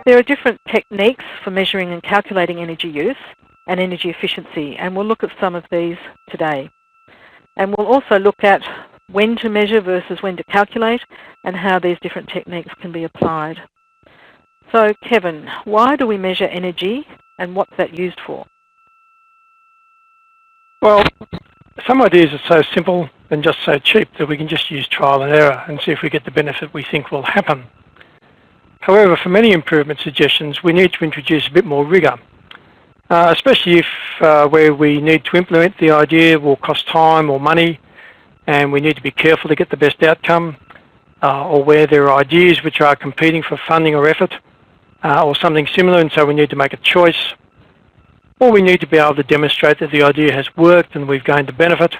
There are different techniques for measuring and calculating energy use and energy efficiency, and we'll look at some of these today. And we'll also look at when to measure versus when to calculate and how these different techniques can be applied. So Kevin, why do we measure energy and what's that used for? Well, some ideas are so simple and just so cheap that we can just use trial and error and see if we get the benefit we think will happen. However, for many improvement suggestions, we need to introduce a bit more rigour, especially if where we need to implement the idea will cost time or money, and we need to be careful to get the best outcome, or where there are ideas which are competing for funding or effort, or something similar, and so we need to make a choice. Or we need to be able to demonstrate that the idea has worked and we've gained the benefit.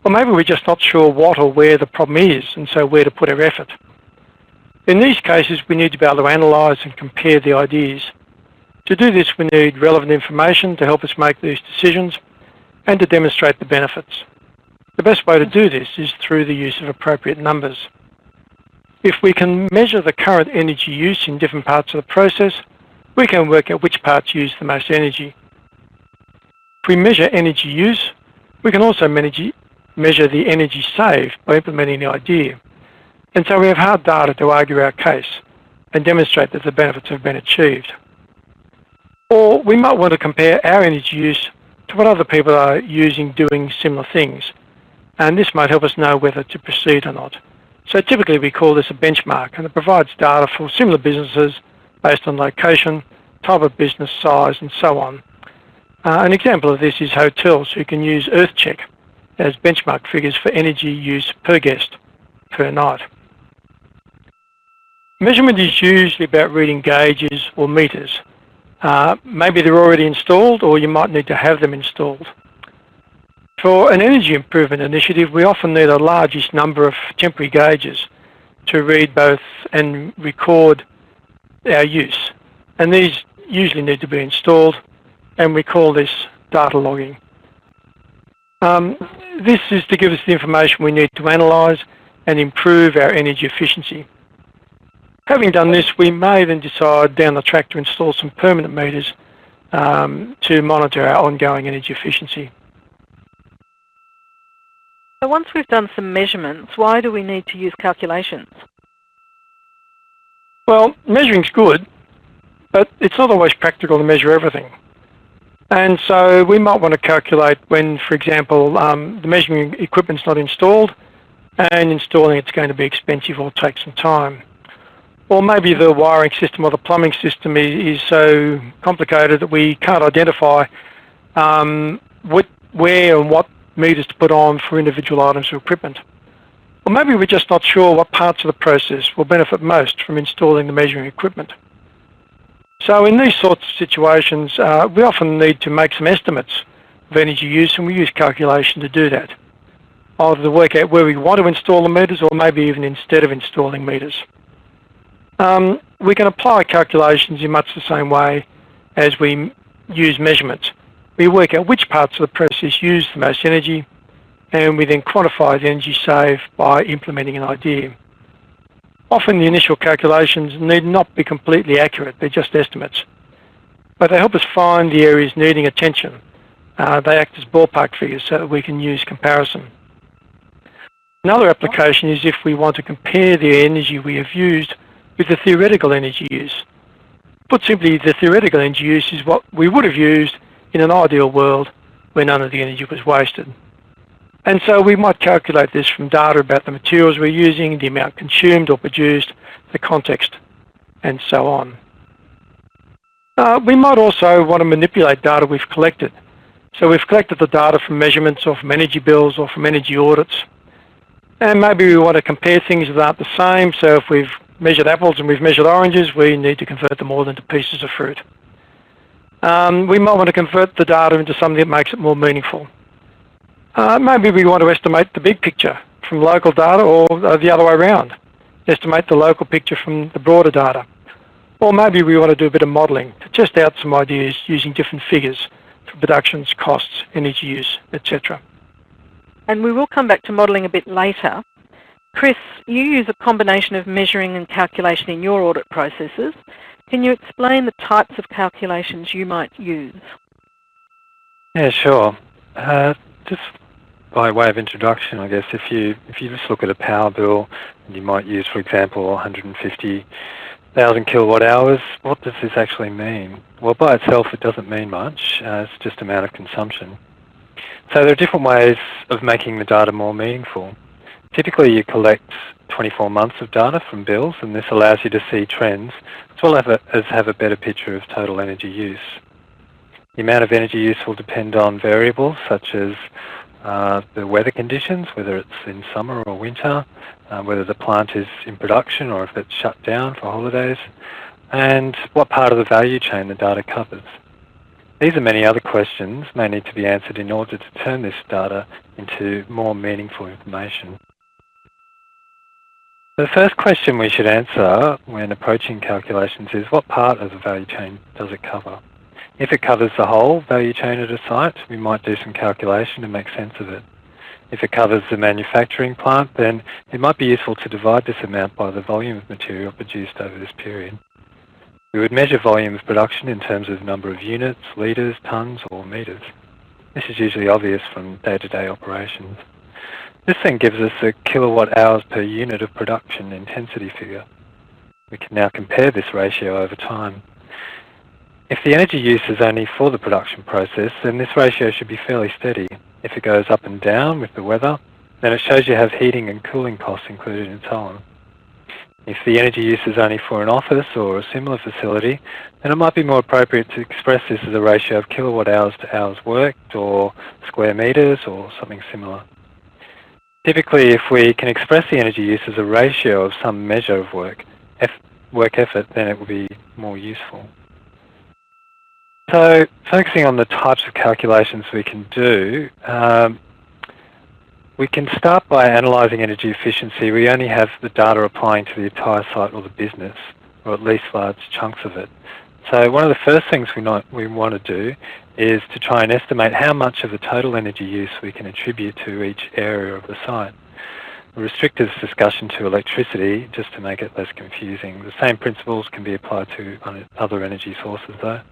Or maybe we're just not sure what or where the problem is, and so where to put our effort. In these cases, we need to be able to analyse and compare the ideas. To do this, we need relevant information to help us make these decisions and to demonstrate the benefits. The best way to do this is through the use of appropriate numbers. If we can measure the current energy use in different parts of the process, we can work out which parts use the most energy. If we measure energy use, we can also measure the energy saved by implementing the idea. And so we have hard data to argue our case and demonstrate that the benefits have been achieved. Or we might want to compare our energy use to what other people are using doing similar things. And this might help us know whether to proceed or not. So typically we call this a benchmark, and it provides data for similar businesses based on location, type of business size, and so on. An example of this is hotels who can use EarthCheck as benchmark figures for energy use per guest per night. Measurement is usually about reading gauges or meters. Maybe they're already installed, or you might need to have them installed. For an energy improvement initiative, we often need a largest number of temporary gauges to read both and record our use. And these usually need to be installed, and we call this data logging. This is to give us the information we need to analyse and improve our energy efficiency. Having done this, we may then decide down the track to install some permanent meters to monitor our ongoing energy efficiency. So once we've done some measurements, why do we need to use calculations? Well, measuring's good, but it's not always practical to measure everything. And so we might want to calculate when, for example, the measuring equipment's not installed, and installing it's going to be expensive or take some time. Or maybe the wiring system or the plumbing system is so complicated that we can't identify where and what meters to put on for individual items of equipment. Or maybe we're just not sure what parts of the process will benefit most from installing the measuring equipment. So in these sorts of situations, we often need to make some estimates of energy use, and we use calculation to do that. Either to work out where we want to install the meters, or maybe even instead of installing meters. We can apply calculations in much the same way as we use measurements. We work out which parts of the process use the most energy, and we then quantify the energy saved by implementing an idea. Often the initial calculations need not be completely accurate, they're just estimates. But they help us find the areas needing attention. They act as ballpark figures so that we can use comparison. Another application is if we want to compare the energy we have used with the theoretical energy use. Put simply, the theoretical energy use is what we would have used in an ideal world where none of the energy was wasted. And so we might calculate this from data about the materials we're using, the amount consumed or produced, the context, and so on. We might also want to manipulate data we've collected. So we've collected the data from measurements or from energy bills or from energy audits. And maybe we want to compare things that aren't the same. So if we've measured apples and we've measured oranges, we need to convert them all into pieces of fruit. We might want to convert the data into something that makes it more meaningful. Maybe we want to estimate the big picture from local data, or the other way around, estimate the local picture from the broader data. Or maybe we want to do a bit of modelling to test out some ideas using different figures for productions, costs, energy use, etc. And we will come back to modelling a bit later. Chris, you use a combination of measuring and calculation in your audit processes. Can you explain the types of calculations you might use? Yeah, sure. Just by way of introduction, I guess, if you just look at a power bill, and you might use, for example, 150,000 kilowatt hours, what does this actually mean? Well, by itself, it doesn't mean much. It's just amount of consumption. So there are different ways of making the data more meaningful. Typically, you collect 24 months of data from bills, and this allows you to see trends, as well as have a better picture of total energy use. The amount of energy use will depend on variables such as the weather conditions, whether it's in summer or winter, whether the plant is in production or if it's shut down for holidays, and what part of the value chain the data covers. These and many other questions may need to be answered in order to turn this data into more meaningful information. The first question we should answer when approaching calculations is, what part of the value chain does it cover? If it covers the whole value chain at a site, we might do some calculation to make sense of it. If it covers the manufacturing plant, then it might be useful to divide this amount by the volume of material produced over this period. We would measure volume of production in terms of number of units, litres, tonnes or metres. This is usually obvious from day-to-day operations. This then gives us a kilowatt hours per unit of production intensity figure. We can now compare this ratio over time. If the energy use is only for the production process, then this ratio should be fairly steady. If it goes up and down with the weather, then it shows you have heating and cooling costs included and so on. If the energy use is only for an office or a similar facility, then it might be more appropriate to express this as a ratio of kilowatt hours to hours worked or square metres or something similar. Typically, if we can express the energy use as a ratio of some measure of work effort, then it will be more useful. So, focusing on the types of calculations we can do, we can start by analysing energy efficiency. We only have the data applying to the entire site or the business, or at least large chunks of it. So one of the first things we want to do is to try and estimate how much of the total energy use we can attribute to each area of the site. We restrict this discussion to electricity just to make it less confusing. The same principles can be applied to other energy sources though.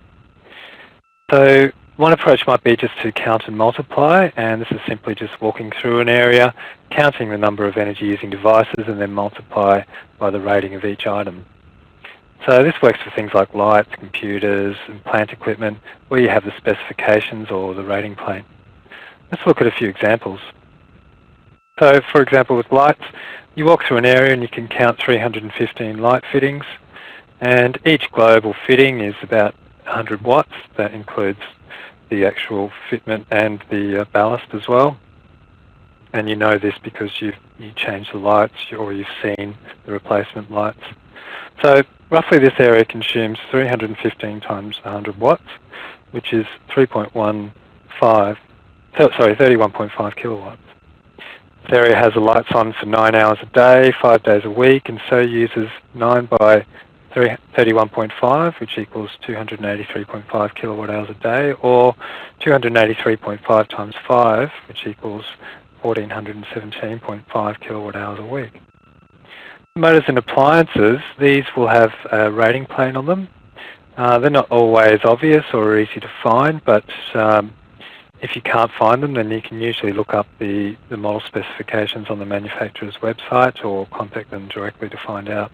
So one approach might be just to count and multiply, and this is simply just walking through an area, counting the number of energy using devices and then multiply by the rating of each item. So this works for things like lights, computers and plant equipment where you have the specifications or the rating plate. Let's look at a few examples. So for example with lights, you walk through an area and you can count 315 light fittings, and each globe or fitting is about 100 watts. That includes the actual fitment and the ballast as well. And you know this because you changed the lights or you've seen the replacement lights. So roughly this area consumes 315 times 100 watts, which is 31.5 kilowatts. This area has the lights on for 9 hours a day, 5 days a week, and so uses 9 by 31.5, which equals 283.5 kilowatt hours a day, or 283.5 times 5, which equals 1417.5 kilowatt hours a week. Motors and appliances, these will have a rating plate on them. They're not always obvious or easy to find, but if you can't find them, then you can usually look up the model specifications on the manufacturer's website or contact them directly to find out.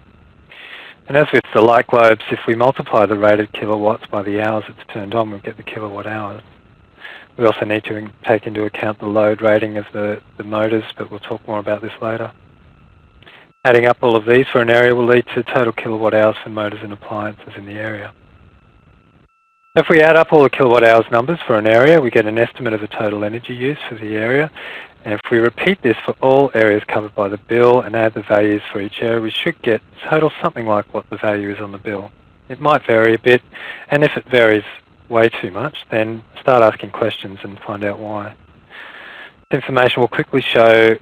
And as with the light globes, if we multiply the rated kilowatts by the hours it's turned on, we'll get the kilowatt hours. We also need to take into account the load rating of the motors, but we'll talk more about this later. Adding up all of these for an area will lead to total kilowatt hours for motors and appliances in the area. If we add up all the kilowatt hours numbers for an area, we get an estimate of the total energy use for the area. And if we repeat this for all areas covered by the bill and add the values for each area, we should get total something like what the value is on the bill. It might vary a bit, and if it varies way too much, then start asking questions and find out why. This information will quickly show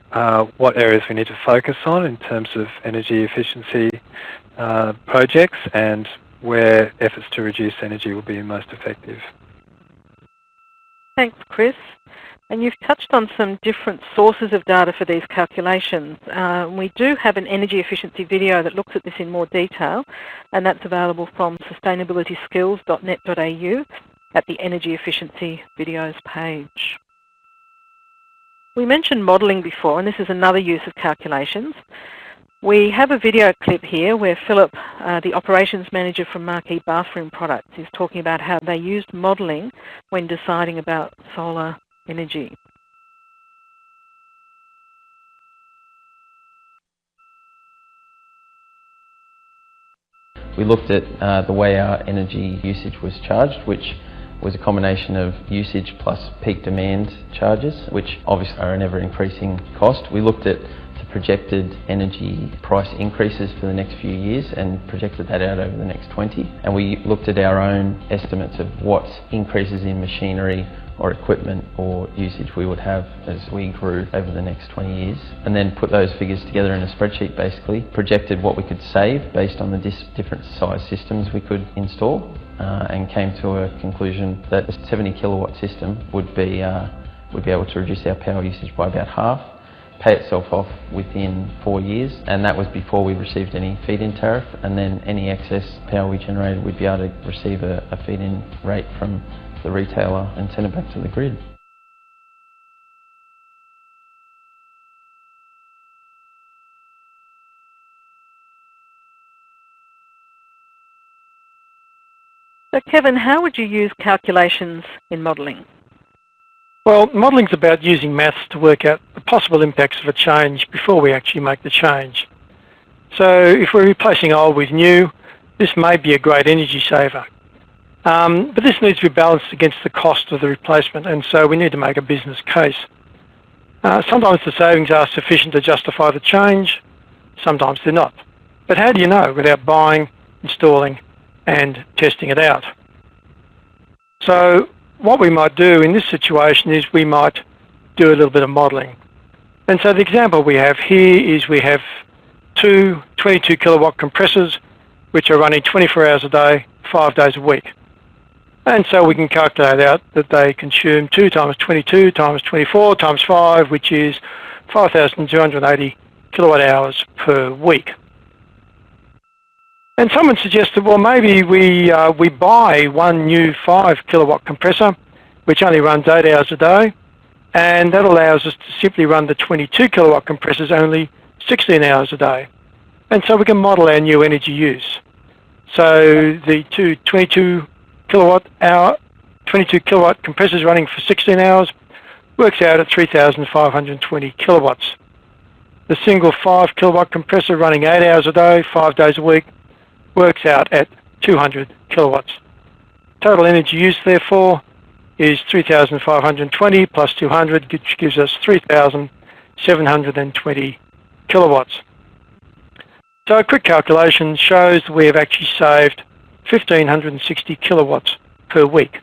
what areas we need to focus on in terms of energy efficiency projects and where efforts to reduce energy will be most effective. Thanks, Chris. And you've touched on some different sources of data for these calculations. We do have an energy efficiency video that looks at this in more detail, and that's available from sustainabilityskills.net.au at the Energy Efficiency Videos page. We mentioned modelling before, and this is another use of calculations. We have a video clip here where Philip, the operations manager from Marquee Bathroom Products, is talking about how they used modelling when deciding about solar energy. We looked at the way our energy usage was charged, which was a combination of usage plus peak demand charges, which obviously are an ever-increasing cost. We looked at the projected energy price increases for the next few years and projected that out over the next 20. And we looked at our own estimates of what increases in machinery or equipment or usage we would have as we grew over the next 20 years, and then put those figures together in a spreadsheet, basically projected what we could save based on the different size systems we could install, and came to a conclusion that a 70 kilowatt system would be able to reduce our power usage by about half, pay itself off within 4 years, and that was before we received any feed-in tariff, and then any excess power we generated we'd be able to receive a feed-in rate from the retailer and send it back to the grid. So Kevin, how would you use calculations in modelling? Well, modelling's about using maths to work out the possible impacts of a change before we actually make the change. So if we're replacing old with new, this may be a great energy saver. But this needs to be balanced against the cost of the replacement, and so we need to make a business case. Sometimes the savings are sufficient to justify the change, sometimes they're not. But how do you know without buying, installing and testing it out? So what we might do in this situation is we might do a little bit of modelling. And so the example we have here is we have two 22 kilowatt compressors which are running 24 hours a day, 5 days a week. And so we can calculate out that they consume 2 times 22 times 24 times 5, which is 5,280 kilowatt hours per week. And someone suggested, well, maybe we buy one new 5 kilowatt compressor, which only runs 8 hours a day, and that allows us to simply run the 22 kilowatt compressors only 16 hours a day. And so we can model our new energy use. So the two 22 kilowatt compressors running for 16 hours works out at 3,520 kilowatts. The single 5 kilowatt compressor running 8 hours a day, 5 days a week, works out at 200 kilowatts. Total energy use, therefore, is 3,520 plus 200, which gives us 3,720 kilowatts. So a quick calculation shows that we have actually saved 1,560 kilowatts per week.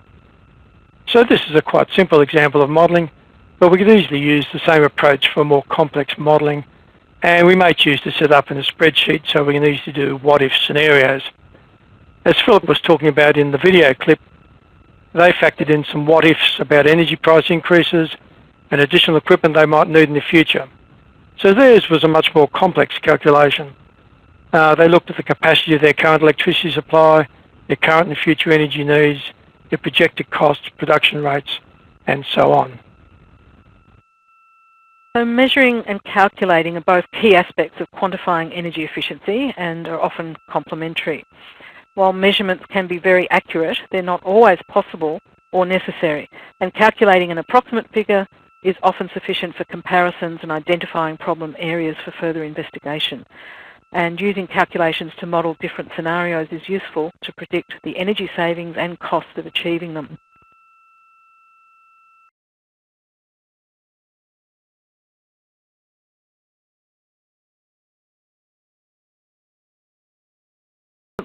So this is a quite simple example of modelling, but we could easily use the same approach for more complex modelling, and we may choose to set up in a spreadsheet so we can easily do what-if scenarios. As Philip was talking about in the video clip, they factored in some what-ifs about energy price increases and additional equipment they might need in the future. So theirs was a much more complex calculation. They looked at the capacity of their current electricity supply, their current and future energy needs, their projected costs, production rates, and so on. So measuring and calculating are both key aspects of quantifying energy efficiency and are often complementary. While measurements can be very accurate, they're not always possible or necessary, and calculating an approximate figure is often sufficient for comparisons and identifying problem areas for further investigation. And using calculations to model different scenarios is useful to predict the energy savings and costs of achieving them.